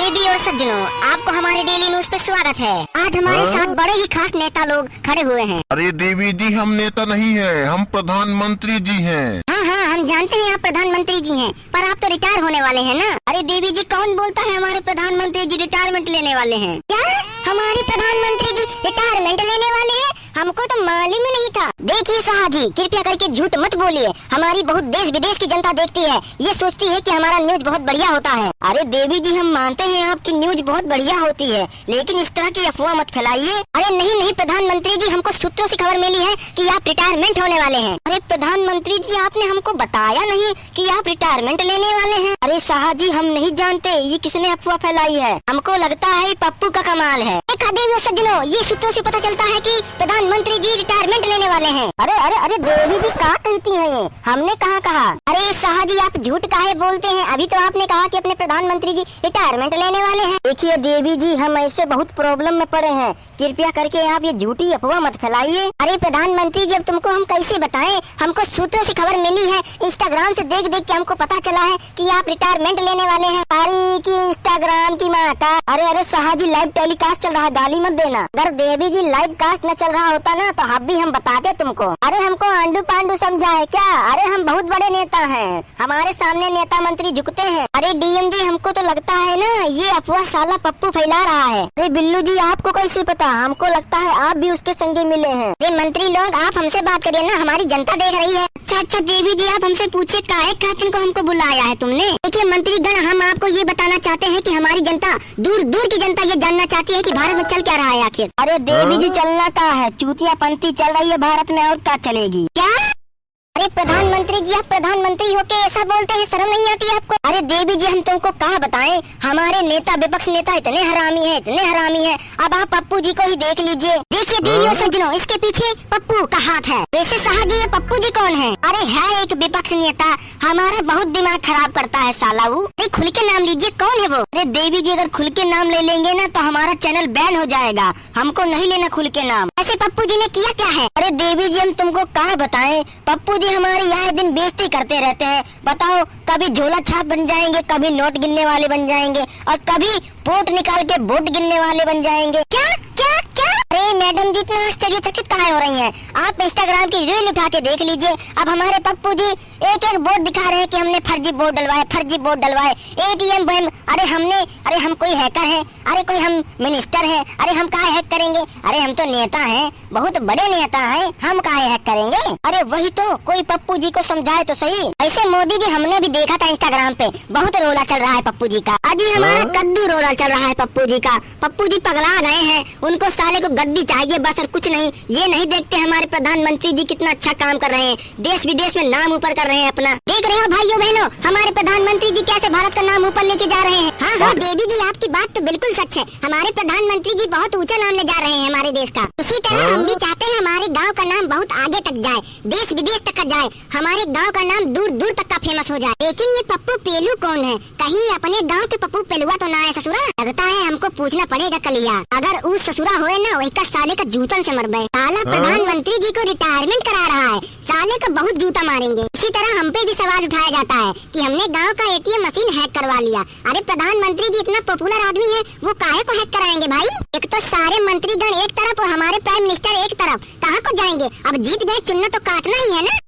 देवी और सज्जनों, आपको हमारे डेली न्यूज पे स्वागत है। आज हमारे साथ बड़े ही खास नेता लोग खड़े हुए हैं। अरे देवी जी, हम नेता नहीं है, हम प्रधानमंत्री जी हैं। हाँ, हम जानते हैं आप प्रधानमंत्री जी हैं, पर आप तो रिटायर होने वाले हैं ना। अरे देवी जी, कौन बोलता है हमारे प्रधानमंत्री जी रिटायरमेंट लेने वाले हैं? क्या हमारे प्रधानमंत्री जी रिटायरमेंट लेने वाले हैं? हमको तो मालूम ही नहीं था। देखिए शाह जी, कृपया करके झूठ मत बोलिए। हमारी बहुत देश विदेश की जनता देखती है, ये सोचती है कि हमारा न्यूज बहुत बढ़िया होता है। अरे देवी जी, हम मानते हैं आपकी न्यूज बहुत बढ़िया होती है, लेकिन इस तरह की अफवाह मत फैलाइए। अरे नहीं प्रधानमंत्री जी, हमको सूत्रों से खबर मिली है कि आप रिटायरमेंट होने वाले हैं। अरे प्रधानमंत्री जी, आपने हमको बताया नहीं कि आप रिटायरमेंट लेने वाले हैं। अरे शाह जी, हम नहीं जानते ये किसने अफवाह फैलाई है। हमको लगता है पप्पू का कमाल है। देवी सज्जनों, ये सूत्रों से पता चलता है कि प्रधानमंत्री जी रिटायरमेंट लेने वाले हैं। अरे देवी जी, क्या कहती हैं ये? हमने कहाँ कहा? अरे शाह जी, आप झूठ काहे बोलते हैं? अभी तो आपने कहा कि अपने प्रधानमंत्री जी रिटायरमेंट लेने वाले हैं। देखिए देवी जी, हम ऐसे बहुत प्रॉब्लम में पड़े हैं, कृपया करके आप ये झूठी अफवाह मत फैलाइए। अरे प्रधानमंत्री जी, अब तुमको हम कैसे बताएं? हमको सूत्रों से खबर मिली है, इंस्टाग्राम से देख देख के हमको पता चला है कि आप रिटायरमेंट लेने वाले हैं। अरे की इंस्टाग्राम की माता। अरे शाह जी, लाइव टेलीकास्ट चल रहा है, गाली मत देना। अगर देवी जी लाइव कास्ट न चल रहा होता ना तो अब भी हम बताते तुमको। अरे हमको आंडू पांडू समझा है क्या? अरे हम बहुत बड़े नेता हैं, हमारे सामने नेता मंत्री झुकते हैं। अरे डीएम जी, हमको तो लगता है ना ये अफवाह साला पप्पू फैला रहा है। अरे बिल्लू जी, आपको कैसे पता? हमको लगता है आप भी उसके संगे मिले हैं। अरे मंत्री लोग, आप हमसे बात करिए ना, हमारी जनता देख रही है। अच्छा देवी जी, आप हमसे पूछिए काहे खातिर को हमको बुलाया है तुमने? देखिए मंत्री गण, हम आपको ये बताना चाहते हैं कि हमारी जनता, दूर दूर की जनता ये जानना चाहती है कि भारत में चल क्या रहा है आखिर। अरे देवी जी, चलना क्या है? चूतिया पंथी चल रही है भारत में, और क्या चलेगी? क्या? अरे प्रधानमंत्री जी, आप प्रधानमंत्री होके ऐसा बोलते हैं, शर्म नहीं आती आपको? अरे देवी जी, हम तुमको क्या बताएं, हमारे नेता विपक्ष नेता इतने हरामी है। अब आप पप्पू जी को ही देख लीजिए। देखिए देवी और सज्जनों, इसके पीछे पप्पू का हाथ है। वैसे शाह जी, ये पप्पू जी कौन है? अरे है एक विपक्ष नेता, हमारा बहुत दिमाग खराब करता है साला वो। अरे खुल के नाम लीजिए, कौन है वो? अरे देवी जी, अगर खुल के नाम ले लेंगे ना तो हमारा चैनल बैन हो जाएगा, हमको नहीं लेना खुल के नाम। ऐसे पप्पू जी ने किया क्या है? अरे देवी जी, हम तुमको क्या बताएं, पप्पू जी हमारी आए दिन बेइज्जती करते रहते हैं। बताओ, कभी झोला छाप बन जाएंगे, कभी नोट गिनने वाले बन जाएंगे, और कभी वोट निकाल के वोट गिनने वाले बन जाएंगे। क्या? अरे मैडम जी, इतना आश्चर्यचकित काहे हो रही हैं? आप इंस्टाग्राम की रील उठा के देख लीजिए। अब हमारे पप्पू जी एक वोट दिखा रहे हैं कि हमने फर्जी वोट डलवाए, एटीएम बैन। अरे हम कोई हैकर है? अरे कोई हम मिनिस्टर है? अरे हम काहे हैक करेंगे? अरे हम तो नेता हैं, बहुत बड़े नेता हैं, हम काहे हैक करेंगे? अरे वही तो, कोई पप्पू जी को समझाए तो सही। ऐसे मोदी जी, हमने भी देखा था इंस्टाग्राम पे, बहुत रोला चल रहा है पप्पू जी का। अजी हमारा कद्दू रोला चल रहा है पप्पू जी का। पप्पू जी पगला गए हैं, उनको साले को गद्दी चाहिए बस, और कुछ नहीं। ये नहीं देखते हमारे प्रधानमंत्री जी कितना अच्छा काम कर रहे हैं, देश विदेश में नाम ऊपर कर रहे हैं अपना। देख रहे हो भाइयों बहनों, हमारे प्रधानमंत्री जी कैसे भारत का नाम ऊपर लेके जा रहे हैं। हाँ देवी जी, आपकी बात तो बिल्कुल सच है, हमारे प्रधानमंत्री जी बहुत ऊंचा नाम ले जा रहे हैं हमारे देश का। इसी तरह हम भी चाहते हैं हमारे गाँव का नाम बहुत आगे तक जाए, देश विदेश तक का जाए, हमारे गाँव का नाम दूर दूर तक का फेमस हो जाए। लेकिन ये पप्पू पेलू कौन है? कहीं अपने गाँव के पप्पू पेलुआ तो ना है ससुरा? लगता है हमको पूछना पड़ेगा कलिया। अगर उस ससुरा होए ना, वही का साले का जूतन से मर गए। साला प्रधानमंत्री जी को रिटायरमेंट करा रहा है, साले का बहुत जूता मारेंगे। इसी तरह हम पे भी सवाल उठाया जाता है कि हमने गांव का एटीएम मशीन हैक करवा लिया। अरे प्रधानमंत्री जी इतना पॉपुलर आदमी है, वो काहे को हैक कराएंगे भाई? एक तो सारे मंत्रीगण एक तरफ और हमारे प्राइम मिनिस्टर एक तरफ, कहाँ को जाएंगे? अब जीत गए, चुनना तो काटना ही है ना।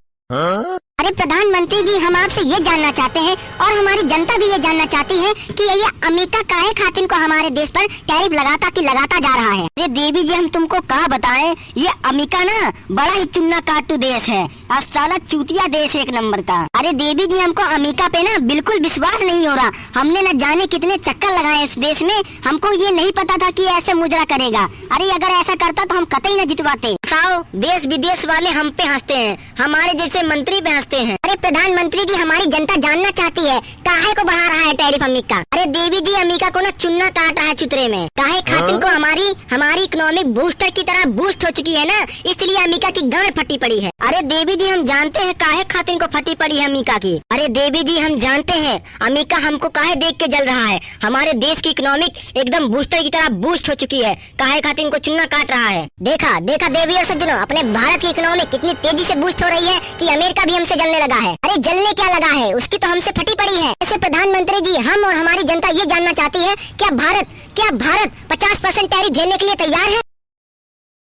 अरे प्रधानमंत्री जी, हम आपसे ये जानना चाहते हैं, और हमारी जनता भी ये जानना चाहती है कि ये अमेरिका काहे खातिर को हमारे देश पर टैरिफ लगाता जा रहा है। अरे देवी जी, हम तुमको क्या बताएं, ये अमेरिका ना बड़ा ही चुन्ना काटू देश है, और साला चूतिया देश एक नंबर का। अरे देवी जी, हमको अमेरिका पे ना बिल्कुल विश्वास नहीं हो रहा। हमने न जाने कितने चक्कर लगाए इस देश में, हमको ये नहीं पता था कि ऐसे मुजरा करेगा। अरे अगर ऐसा करता तो हम कतई न जितवाते। देश विदेश वाले हम पे हंसते हैं, हमारे जैसे मंत्री पे हंसते हैं। अरे प्रधानमंत्री जी, हमारी जनता जानना चाहती है काहे को बढ़ा रहा है टैरिफ अमेरिका? अरे देवी जी, अमेरिका को ना चुन्ना काट रहा है चुतरे में, काहे खातिर को हमारी इकोनॉमिक बूस्टर की तरह बूस्ट हो चुकी है ना, इसलिए अमेरिका की गांड फटी पड़ी है। अरे देवी जी, हम जानते हैं काहे खातिर को फटी पड़ी है अमेरिका की। अरे देवी जी, हम जानते हैं अमेरिका हमको काहे देख के जल रहा है, हमारे देश की इकोनॉमिक एकदम बूस्टर की तरह बूस्ट हो चुकी है, काहे खातिर को चुन्ना काट रहा है। देखा देवी और सज्जनों, अपने भारत की इकोनॉमी कितनी तेजी से बूस्ट हो रही है कि अमेरिका भी हमसे जलने लगा है। अरे जलने क्या लगा है, उसकी तो हमसे फटी पड़ी है। ऐसे प्रधानमंत्री जी, हम और हमारी जनता ये जानना चाहती है, क्या भारत 50% टैरिफ झेलने के लिए तैयार है?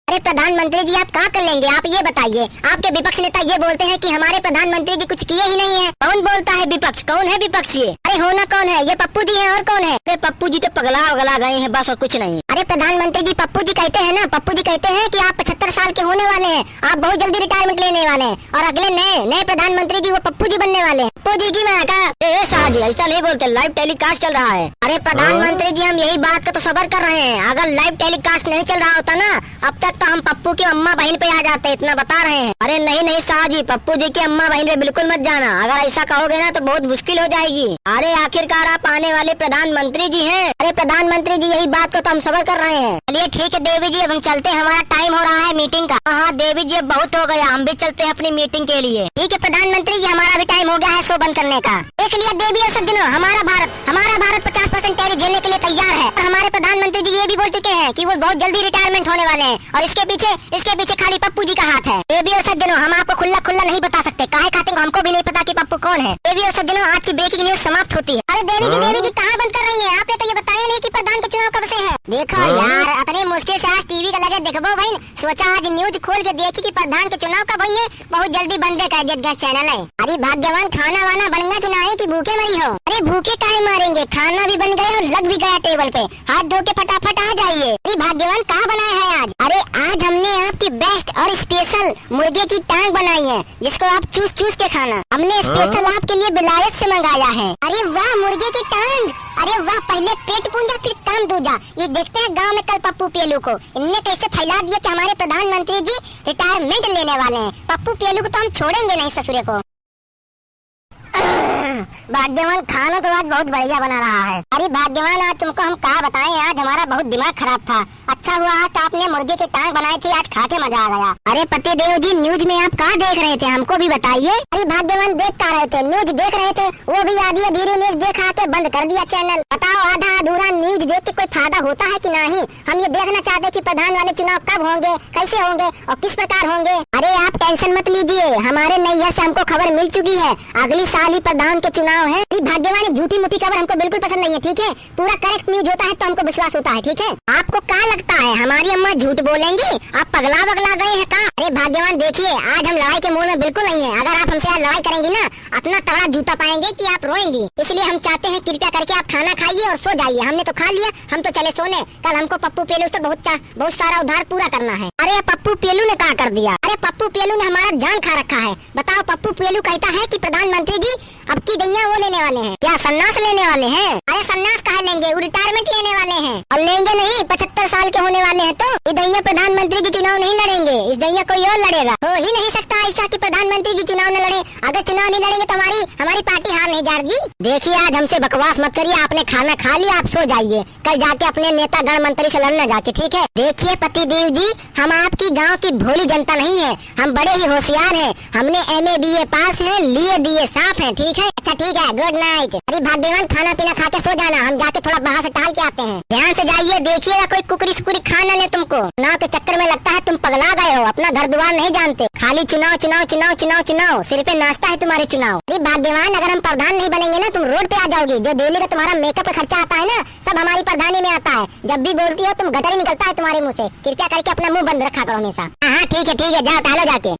अरे प्रधानमंत्री जी, आप क्या कर लेंगे, आप ये बताइए। आपके विपक्ष नेता ये बोलते हैं कि हमारे प्रधानमंत्री जी कुछ किए ही नहीं है। कौन बोलता है विपक्ष? कौन है विपक्ष ये? अरे होना कौन है? ये पप्पू जी है, और कौन है? अरे पप्पू जी तो पगला गए हैं बस, और कुछ नहीं। अरे प्रधानमंत्री जी, पप्पू जी कहते हैं ना, पप्पू जी कहते हैं कि आप 75 साल के होने वाले हैं, आप बहुत जल्दी रिटायरमेंट लेने वाले हैं, और अगले नए प्रधानमंत्री जी वो पप्पू जी बनने वाले हैं। पप्पू जी की मैं कहा शाह जी ऐसा नहीं बोलते, लाइव टेलीकास्ट चल रहा है। अरे प्रधानमंत्री जी, हम यही बात का तो सबर कर रहे हैं। अगर लाइव टेलीकास्ट नहीं चल रहा होता ना, अब तक तो हम पप्पू की अम्मा बहन पे आ जाते, इतना बता रहे हैं। अरे नहीं शाह जी, पप्पू जी की अम्मा बहन पे बिल्कुल मत जाना। अगर ऐसा कहोगे ना तो बहुत मुश्किल हो जाएगी। अरे आखिरकार आप आने वाले प्रधानमंत्री जी हैं। अरे प्रधानमंत्री जी, यही बात को तो हम सबर कर रहे हैं। चलिए ठीक है देवी जी, अब हम चलते हैं, हमारा टाइम हो रहा है मीटिंग का। हाँ देवी जी, अब बहुत हो गया, हम भी चलते हैं अपनी मीटिंग के लिए। ठीक है प्रधानमंत्री जी, हमारा भी टाइम हो गया है शो बंद करने का। देख लिया देवी और सज्जनों, हमारा भारत 50% टैरिफ झेलने के लिए तैयार है। और हमारे प्रधानमंत्री जी ये भी बोल चुके हैं कि वो बहुत जल्दी रिटायरमेंट होने वाले हैं, और इसके पीछे खाली पप्पू जी का हाथ है। देवी और सज्जनों, हम आपको खुला नहीं बता सकते, काहे खातिर को हमको भी नहीं पता कि पप्पू कौन है। देवी और सज्जनों, आज की ब्रेकिंग न्यूज समाप्त होती है। अरे देवी जी कहाँ बंद कर रही है? आपने तो ये बताया नहीं कि प्रधान के चुनाव कब से है। देखो यार, इतने मुश्किल से आज टीवी का लगे देखबो भाई, सोचा आज न्यूज खोल के देखी कि प्रधान के चुनाव कब हुई है। बहुत जल्दी बंद कर दिया चैनल है। अरे भाग्यवान, खाना वाना बन गया कि नहीं कि भूखे मरी हो? अरे भूखे काहे मारेंगे, खाना भी बन गया और लग भी गया टेबल पे, हाथ धो के फटाफट आ जाइए। अरे भाग्यवान, कहाँ बनाया है आज? अरे आज हमने आपकी बेस्ट और स्पेशल मुर्गे की टांग बनाई है, जिसको आप चूस के खाना। हमने स्पेशल आपके लिए विलायत से मंगाया है। अरे वाह, मुर्गे की टांग, अरे वाह, पहले पेट पूंजा फिर काम दूजा। ये देखते हैं गांव में कल पप्पू पेलू को इनने कैसे फैला दिया कि हमारे प्रधानमंत्री जी रिटायरमेंट लेने वाले हैं। पप्पू पेलू को तो हम छोड़ेंगे नहीं ससुरे को। भाग्यवान, खाना तो आज बहुत बढ़िया बना रहा है। अरे भाग्यवान, आज तुमको हम क्या बताएं, आज हमारा बहुत दिमाग खराब था। अच्छा हुआ आज आपने मुर्गे की टांग बनाई थी, आज खा के मजा आ गया। अरे पतिदेव जी, न्यूज में आप क्या देख रहे थे, हमको भी बताइए। अरे भाग्यवान, देख क्या रहे थे? न्यूज देख रहे थे, वो भी आधी अधूरी न्यूज देखा के बंद कर दिया चैनल। बताओ, आधा अधूरा न्यूज देख के कोई फायदा होता है कि नहीं? हम ये देखना चाहते कि प्रधान वाले चुनाव कब होंगे, कैसे होंगे और किस प्रकार होंगे। अरे आप टेंशन मत लीजिए, हमारे नैया से हमको खबर मिल चुकी है, अगली साल ही प्रधान के चुनाव है। भाग्यवान, झूठी मूठी खबर हमको बिल्कुल पसंद नहीं है, ठीक है? पूरा करेक्ट न्यूज होता है तो हमको विश्वास होता है, ठीक है? आपको क्या लगता है हमारी अम्मा झूठ बोलेंगी? आप पगला गए हैं का? अरे भाग्यवान देखिए, आज हम लड़ाई के मूड में बिल्कुल नहीं है। अगर आप हमसे आज लड़ाई करेंगी ना, इतना तगड़ा जूता पाएंगे कि आप रोएंगी। इसलिए हम चाहते हैं कृपया करके आप खाना खाइए और सो जाइए। हमने तो खा लिया, हम तो चले सोने। कल हमको पप्पू पेलू से बहुत सारा उधार पूरा करना है। अरे पप्पू पेलू ने क्या कर दिया? अरे पप्पू पेलू ने हमारा जान खा रखा है। बताओ, पप्पू पेलू कहता है कि प्रधानमंत्री जी अब की दैया वो लेने वाले हैं। क्या सन्यास लेने वाले हैं? अरे सन्यास कहाँ लेंगे, वो रिटायरमेंट लेने वाले हैं। और लेंगे नहीं, 75 साल के होने वाले हैं तो ये दैया प्रधानमंत्री जी चुनाव नहीं लड़ेंगे। इस दैया कोई और लड़ेगा। हो ही नहीं सकता ऐसा कि प्रधानमंत्री जी चुनाव न लड़े। अगर चुनाव नहीं लड़ेंगे तो हमारी पार्टी हार नहीं जाएगी। देखिए, आज हमसे बकवास मत करिए, आपने खाना खा लिया, आप सो जाइए। कल जाके अपने नेता गण मंत्री से लड़ना जाके, ठीक है? देखिए पतिदेव जी, हम आपकी गाँव की भोली जनता नहीं है, हम बड़े ही होशियार है। हमने MA BA पास है, लिए दिए साफ है, ठीक है? अच्छा ठीक है, गुड नाइट। अरे भाग्यवान, खाना पीना खा के सो जाना, हम जाके थोड़ा बाहर से टहल के आते हैं। ध्यान से जाइए, देखिएगा कोई कुकरी सुकरी खा न ले तुमको ना, तो चक्कर में लगता है तुम पगला गए हो, अपना घर द्वार नहीं जानते, खाली चुनाव चुनाव चुनाव चुनाव चुनाव, सिर पे नाचता है तुम्हारे चुनाव। अरे भाग्यवान, अगर हम प्रधान नहीं बनेंगे ना, तुम रोड पे आ जाओगी। जो डेली का तुम्हारा मेकअप का खर्चा आता है ना, सब हमारी प्रधानी में आता है। जब भी बोलती हो तुम गटर ही निकलता है तुम्हारे मुँह से। कृपया करके अपना मुँह बंद रखा करो हमेशा। हाँ ठीक है, जाओ टहलो जाके।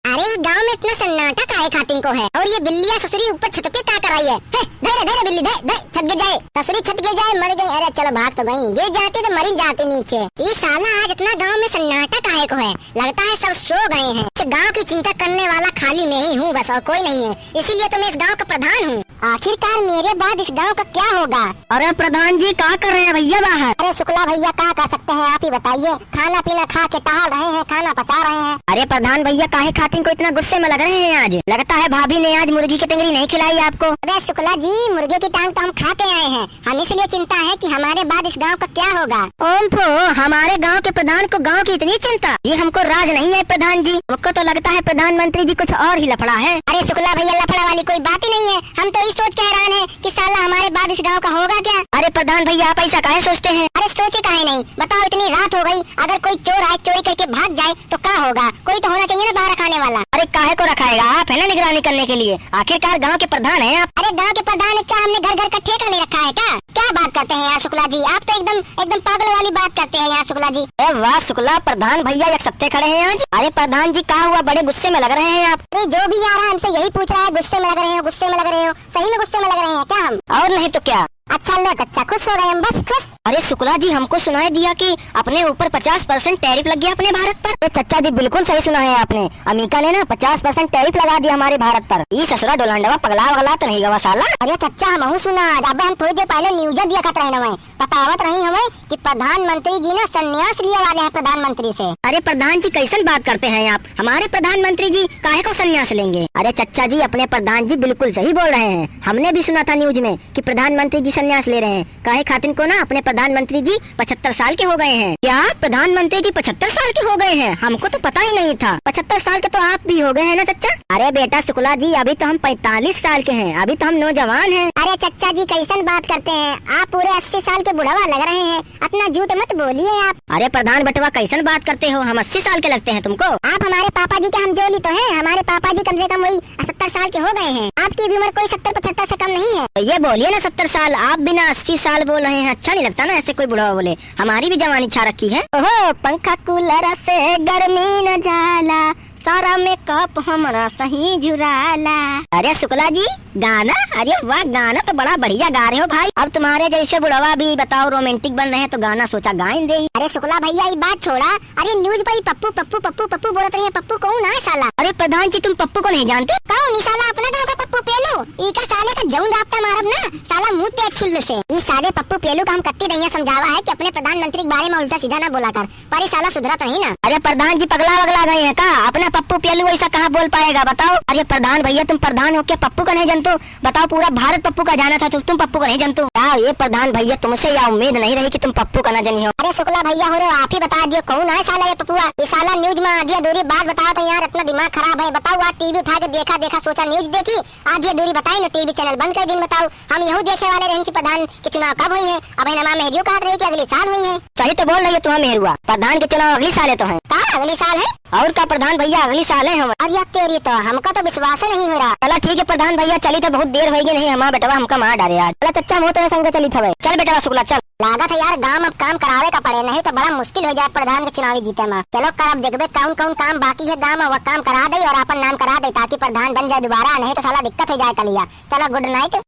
अरे गांव में इतना सन्नाटा काहे खातिन को है? और ये बिल्लियाँ ससुरी ऊपर छत पे क्या कर रही है? धरे बिल्ली, धरे छत गिर जाए, ससुरी छत गिर जाए, मर गई। अरे चलो भाग तो गई, गिर जाती तो मरी जाती नीचे। ये साला आज इतना गांव में सन्नाटा काहे को है? लगता है सब सो गए हैं। गांव की चिंता करने वाला खाली मैं ही हूँ बस, और कोई नहीं है। इसीलिए तो मैं इस गाँव का प्रधान हूँ। आखिरकार मेरे बाद इस गाँव का क्या होगा? अरे प्रधान जी, क्या कर रहे हैं भैया बाहर? अरे शुक्ला भैया, क्या कर सकते हैं, आप ही बताइए। खाना पीना खा के टहल रहे हैं, खाना पचा रहे हैं। अरे प्रधान भैया, काहे खातिन को इतना गुस्से में लग रहे हैं? आज लगता है भाभी ने आज मुर्गी की टंगरी नहीं खिलाई आपको। अरे शुक्ला जी, मुर्गे की टांग तो हम खा के आए हैं, हम इसलिए चिंता है कि हमारे बाद इस गांव का क्या होगा। ओम्फो, हमारे गांव के प्रधान को गांव की इतनी चिंता? ये हमको राज नहीं है प्रधान जी। मुझको तो लगता है प्रधानमंत्री जी कुछ और ही लफड़ा है। अरे शुक्ला भैया, लफड़ा वाली कोई बात ही नहीं है। हम तो वही सोच के हैरान है कि साला हमारे बाद इस गांव का होगा क्या। अरे प्रधान भैया आप ऐसा काहे सोचते हैं? अरे सोचे काहे नहीं, बताओ इतनी रात हो गई, अगर कोई चोर आए चोरी करके भाग जाए तो क्या होगा? कोई तो होना चाहिए ना बाहर रखाने वाला। अरे काहे को रखाएगा, आप है ना निगरानी करने के लिए, आखिरकार गाँव के प्रधान है आप। अरे गाँव के प्रधान है क्या, हमने घर घर का ठेका ले रखा है क्या बात करते हैं यार शुक्ला जी, आप तो एकदम पागल वाली बात करते हैं यार शुक्ला जी। अरे वाह शुक्ला, प्रधान भैया एक सत्ते खड़े हैं आज। अरे प्रधान जी क्या हुआ, बड़े गुस्से में लग रहे हैं आप। अरे जो भी आ रहा है हमसे यही पूछ रहा है, गुस्से में लग रहे हो, गुस्से में लग रहे हो, सही में गुस्से में लग रहे हैं क्या हम? और नहीं तो क्या। अच्छा लो अच्छा खुश हो गए हम, बस खुश। अरे शुक्ला जी हमको सुनाई दिया कि अपने ऊपर 50% टैरिफ लग गया अपने भारत पर। तो चच्चा जी बिल्कुल सही सुना है आपने, अमेरिका ने ना 50% टैरिफ लगा दिया हमारे भारत पर। ये ससुरा डोलांडवा पगला वगला तो नहीं गवा साला। अरे चच्चा हम सुना, अब हम थोड़ी देर पहले न्यूज देखत रहे हमें, बतावत रही हमें कि प्रधानमंत्री जी ने संन्यास लिया वाले हैं प्रधानमंत्री से। अरे प्रधान जी कैसन बात करते हैं आप, हमारे प्रधानमंत्री जी काहे को संन्यास लेंगे? अरे चच्चा जी अपने प्रधान जी बिल्कुल सही बोल रहे हैं, हमने भी सुना था न्यूज में कि प्रधानमंत्री जी संन्यास ले रहे हैं। काहे खातिर को ना अपने प्रधानमंत्री जी 75 साल के हो गए हैं। क्या प्रधानमंत्री जी 75 साल के हो गए हैं? हमको तो पता ही नहीं था। 75 साल के तो आप भी हो गए हैं ना चच्चा? अरे बेटा शुक्ला जी अभी तो हम 45 साल के हैं, अभी तो हम नौजवान हैं। अरे चच्चा जी कैसन बात करते हैं, आप पूरे 80 साल के बुढ़ावा लग रहे हैं, इतना झूठ मत बोलिए आप। अरे प्रधान बटवा कैसन बात करते हो, हम 80 साल के लगते हैं तुमको? आप हमारे पापा जी के हम जोली तो हैं, हमारे पापा जी कम से कम वही 70 साल के हो गए हैं, आपकी भी उम्र कोई 70-75 से कम नहीं है। तो ये बोलिए ना 70 साल, आप बिना 80 साल बोल रहे हैं, अच्छा नहीं लगता ना ऐसे कोई बुढ़ा बोले। हमारी भी जवानी छा रखी है। ओहो पंखा कूलर से गर्मी न जाला, सारा मेकअप हमारा सही झुराला। अरे शुक्ला जी गाना, अरे वाह गाना तो बड़ा बढ़िया गा रहे हो भाई। अब तुम्हारे जैसे बुढ़वा भी बताओ रोमांटिक बन रहे हैं तो गाना सोचा गाएं दे। अरे शुक्ला भैया ये बात छोड़ा, अरे न्यूज पर पप्पू पप्पू पप्पू पप्पू बोलते रहे, पप्पू कौन है साला? अरे प्रधान जी तुम पप्पू को नहीं जानते? कौन नहीं साला, अपना गाँव का पप्पू पेलू, इका साले का जौन रास्ता मारब ना साला मुँह ते छुल्ल से। इस साले पप्पू पेलू का हम कत्ती रही समझावा है कि अपने प्रधानमंत्री के बारे में उल्टा सीधा ना बोला कर, पर ये साला सुधरा तो नहीं ना। अरे प्रधान जी पगला वगला गए हैं का, अपना पप्पू पेलू ऐसा कहाँ बोल पाएगा बताओ? अरे प्रधान भैया तुम प्रधान हो के पप्पू का नहीं जानते? बताओ पूरा भारत पप्पू का जाना था, तुम पप्पू का नहीं जानते? क्या ये प्रधान भैया तुमसे या उम्मीद नहीं रही कि तुम पप्पू का न जानी हो। अरे शुक्ला भैया हो रहे, आप ही बता दियो कौन है साला ये पप्पुआ? ये साला न्यूज में आधी अधूरी बात बताओ तो यार इतना दिमाग खराब है। बताओ आज टीवी उठा के देखा सोचा न्यूज देखी, आधी अधूरी बताई ना टीवी चैनल बंद कर दिन। बताओ हम यहू देखे वाले रहे कि प्रधान के चुनाव कब हुई है? अब नमा मेहरियो कहा रही कि अगले साल हुई है। सही तो बोल रही है तुम्हारा मेहरुआ, प्रधान के चुनाव अगले साल तो है। अगले साल है और का प्रधान भैया अगले साल है हम। अरे तेरी तो हमका तो विश्वास नहीं हो रहा। चला ठीक है प्रधान भैया चली तो बहुत देर होगी, नहीं हमारा बेटवा हमका मार डाले आज। चला चच्चा मोटे संग चली था। चल बेटा शुक्ला चल। लागत है यार गांव अब काम करावे का पड़े, नहीं तो बड़ा मुश्किल हो जाए प्रधान के चुनावी जीते में। चलो कर अब देखबे कौन कौन काम बाकी है गांव में, वो काम करा दे और अपन नाम करा दे ताकि प्रधान बन जाए दोबारा, नहीं तो साला दिक्कत हो जाए कलिया। चलो गुड नाइट।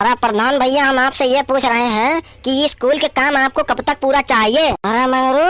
अरे प्रधान भैया हम आपसे ये पूछ रहे हैं कि ये स्कूल के काम आपको कब तक पूरा चाहिए? अरे मंगरू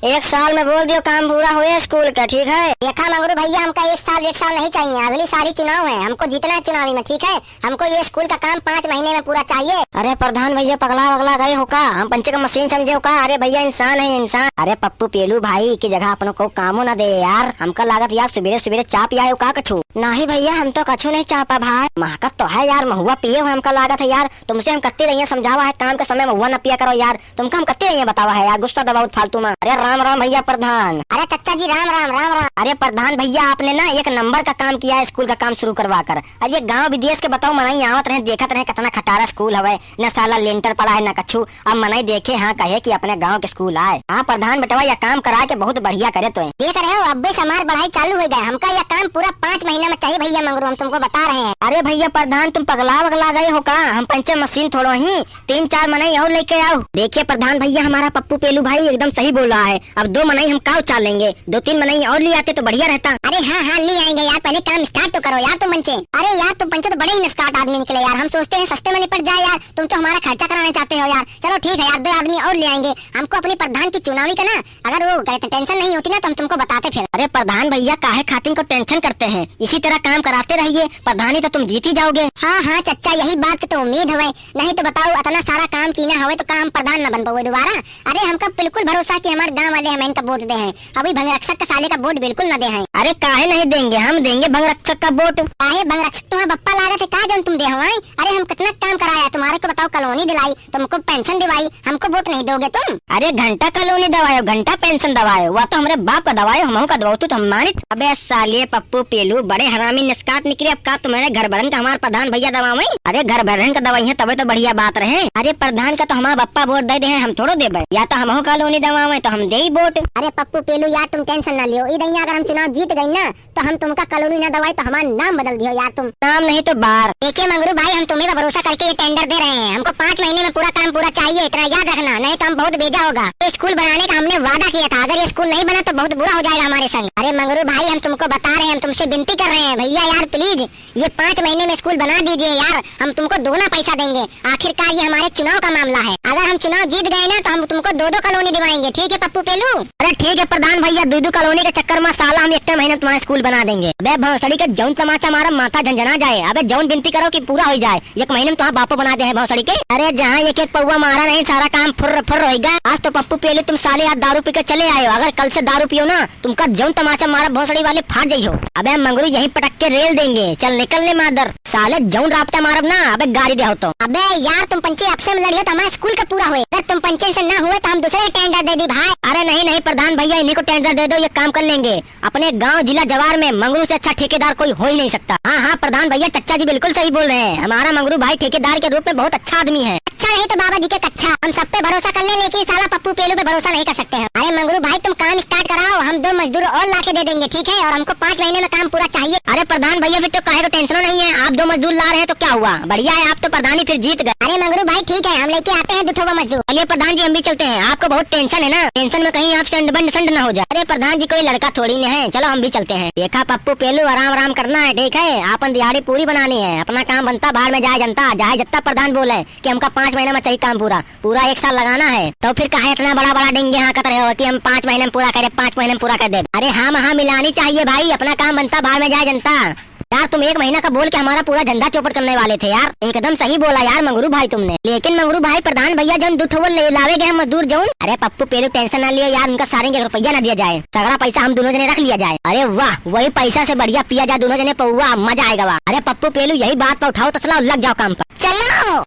1 साल में बोल दियो काम पूरा हुए स्कूल का, ठीक है? देखा मंगरू भैया हमका 1 साल नहीं चाहिए, अगली सारी चुनाव है, हमको जीतना है चुनावी में, ठीक है? हमको ये स्कूल का काम 5 महीने में पूरा चाहिए। अरे प्रधान भैया पगला वगला गए हो का, हम पंचे का मशीन समझे हो का? अरे भैया इंसान है इंसान। अरे पप्पू पेलू भाई की जगह अपनों को कामो न दे यार, हमका लागत यार सवेरे चाय पिया का कछु? नहीं भैया हम तो कछु नहीं चापा भाई, महकत तो है यार, महुआ पिए हो हमका लागत है यार। तुमसे हम कत्ती रही समझावा है काम के समय महुआ न पिया करो यार, तुमको हम कत्ती रही बतावा है यार, गुस्सा दबाओ फालतू में। अरे राम राम भैया प्रधान। अरे चच्चा जी राम राम राम राम। अरे प्रधान भैया आपने ना 1 नंबर का काम किया है स्कूल का काम शुरू करवा कर। अरे गाँव विदेश के बताओ मनाई आवत रहे देखत रहे कितना खटारा स्कूल है, न साला लेंटर पड़ा है न कछु। अब मनाई देखे हाँ कहे कि अपने गाँव के स्कूल आए। हाँ प्रधान बेटवा यह काम करा के बहुत बढ़िया करे तो देख रहे हो, अब से हमारी बढ़ाई चालू हो गए, हमका यह काम पूरा 5 महीने में चाहिए भैया मंगरू, हम तुमको बता रहे हैं। अरे भैया प्रधान तुम पगला वगला गए हो का, हम पंचे मशीन थोड़ा ही 3-4 मनाई और लेके आओ। देखिए प्रधान भैया हमारा पप्पू पेलू भाई एकदम सही बोल रहा है, अब 2 मनाई हम काव चाल लेंगे, 2-3 मनाई और ले आते तो बढ़िया रहता। अरे हाँ ले आएंगे यार, पहले काम स्टार्ट तो करो यार तुम पंचे। अरे यार तुम पंचे तो बड़े ही स्टार्ट आदमी निकले यार, हम सोचते हैं सस्ते में निपट जाए यार, तुम तो हमारा खर्चा कराना चाहते हो यार। चलो ठीक है यार 2 आदमी और ले आएंगे, हमको अपने प्रधान की चुनावी का ना अगर वो टेंशन नहीं होती ना तो हम तुमको बताते फिर। अरे प्रधान भैया काहे खातिर को टेंशन करते हैं, इसी तरह काम कराते रहिए, प्रधानी तो तुम जीत ही जाओगे। हाँ चच्चा यही बात तो उम्मीद हवे, नहीं तो बताओ इतना सारा काम कीना हवे तो काम प्रधान न बन पाओ दोबारा। अरे हमका बिल्कुल भरोसा कि हमारे गांव वाले हमें इनका वोट दे हैं, अभी भंगरक्षक का साले का वोट बिल्कुल न दे हैं। अरे काहे नहीं देंगे, हम देंगे भंगरक्षक का वोट। काहे भंगरक्षक तुम्हारा बप्पा लागत है का जन तुम दे हो? अरे हम कितना काम कराया तुम्हारे को, बताओ कॉलोनी दिलाई, तुमको पेंशन दिवाई, हमको वोट नहीं दोगे तुम? अरे घंटा कॉलोनी दवायो, घंटा पेंशन दवायो, वह तो हमारे बाप का दवायो, हम का दवाओ तो हम मानित। अबे साले पप्पू पेलू बड़े हरामी निस्काट निकले, अब का तुम्हारे घर भरन का हमारे प्रधान भैया दवाई? अरे घर भरन का दवाई है तबे तो बढ़िया बात रहे। अरे प्रधान का तो हमारा बप्पा वोट दे दे, हम थोड़ो देबे, या तो हम कॉलोनी दवावे तो हम दे ही वोट। अरे पप्पू पेलू यार तुम टेंशन न लियो, इधर अगर हम चुनाव जीत गई ना तो हम तुमका कॉलोनी न दवाई तो हमारा नाम बदल दियो यार तुम। नाम नहीं तो बार। देखिए मंगरू भाई, हम तुम्हें भरोसा करके ये टेंडर दे रहे हैं, हमको 5 महीने में पूरा काम पूरा चाहिए, इतना याद रखना, नहीं तो हम बहुत बेजा होगा। तो स्कूल बनाने का हमने वादा किया था, अगर ये स्कूल नहीं बना तो बहुत बुरा हो जाएगा हमारे संग। अरे मंगरू भाई हम तुमको बता रहे हैं, हम तुमसे विनती कर रहे हैं भैया यार प्लीज ये 5 महीने में स्कूल बना दीजिए यार, हम तुमको दोगुना पैसा देंगे। आखिरकार ये हमारे चुनाव का मामला है, अगर हम चुनाव जीत गए ना तो हम तुमको 2-2 कॉलोनी दिवाएंगे, ठीक है पप्पू पेलू? अरे ठीक है प्रधान भैया, 2-2 कॉलोनी के चक्कर में साला हम 1 महीने तुम्हारा स्कूल बना देंगे। अबे भौसड़ी के जौन तमाचा मारा माथा झंझना जाए, अबे जौन विनती करो कि पूरा हो जाए, 1 महीने में तुम्हारा बापो बना दे है भौसड़ी के। अरे जहाँ 1-1 पौवा मारा नहीं सारा काम फुर्र फुर्र होगा। आज तो पप्पू पेलू तुम साले आज दारू पी के चले आए हो, अगर कल से दारू पियो ना तुमका जौन तमाचा मारा भौसड़ी वाले फाट जाइ हो। अबे मंगरू यही पटक के रेल देंगे, चल निकल ले मादर साले, जौन रापटा मारब ना अबे गाड़ी दे हो तो। अबे यार तुम पंचे आपसे में लड़ियो तो हमारे स्कूल का पूरा हुए, अगर तुम पंचे से ना हुए तो हम दूसरे टेंडर दे दी भाई। अरे नहीं नहीं प्रधान भैया इन्हीं को टेंडर दे दो, ये काम कर लेंगे। अपने गांव जिला जवार में मंगरू से अच्छा ठेकेदार कोई हो ही नहीं सकता। हाँ हाँ प्रधान भैया, चच्चा जी बिल्कुल सही बोल रहे हैं, हमारा मंगरू भाई ठेकेदार के रूप में बहुत अच्छा आदमी है। अच्छा नहीं तो बाबा जी के कच्चा, हम सब पे भरोसा कर ले, लेकिन साला पप्पू पेलू पे भरोसा नहीं कर सकते हैं। अरे मंगरू भाई तुम काम स्टार्ट कराओ, हम 2 मजदूर और ला के दे देंगे, ठीक है? और हमको 5 महीने में काम पूरा चाहिए। अरे प्रधान भैया फिर तो काहे को टेंशन नहीं है, आप 2 मजदूर ला रहे हैं तो क्या हुआ, बढ़िया है, आप तो प्रधानी फिर जीत गए। अरे मंगरू भाई ठीक है, हम लेके आते हैं 2 मजदूर। चलिए प्रधान जी हम भी चलते हैं, आपको बहुत टेंशन है ना, टेंशन में कहीं आप संड न हो जाए। अरे प्रधान जी कोई लड़का थोड़ी न है, चलो हम भी चलते हैं। देखा पप्पू पेलू आराम आराम करना है, ठीक है? आपन दिहाड़ी पूरी बनानी है, अपना काम बनता बाहर में जाए जनता, जाए जत्ता प्रधान बोले कि हमका 5 महीने में चाहिए काम पूरा 1 साल लगाना है, तो फिर कहा इतना बड़ा बड़ा डेंगे हाँ कर रहे हो कि हम 5 महीने में पूरा करे, 5 महीने में पूरा कर दे। अरे हाँ हाँ मिलानी चाहिए भाई, अपना काम बनता बाहर में जाए जनता। यार तुम 1 महीना का बोल के हमारा पूरा धंधा चौपट करने वाले थे यार, एकदम सही बोला यार मंगरू भाई तुमने। लेकिन मंगरू भाई प्रधान भैया जौन 2 ले लावे गए मजदूर जौन, अरे पप्पू पेलू टेंशन ना लियो यार, उनका सारे के रुपया न दिया जाए, सगड़ा पैसा हम दोनों जने रख लिया जाए। अरे वाह वही पैसा से बढ़िया पिया जाए दोनों जने पौवा, मजा आएगा वाह। अरे पप्पू पेलू यही बात पर उठाओ तसला लग जाओ काम पर, चलो।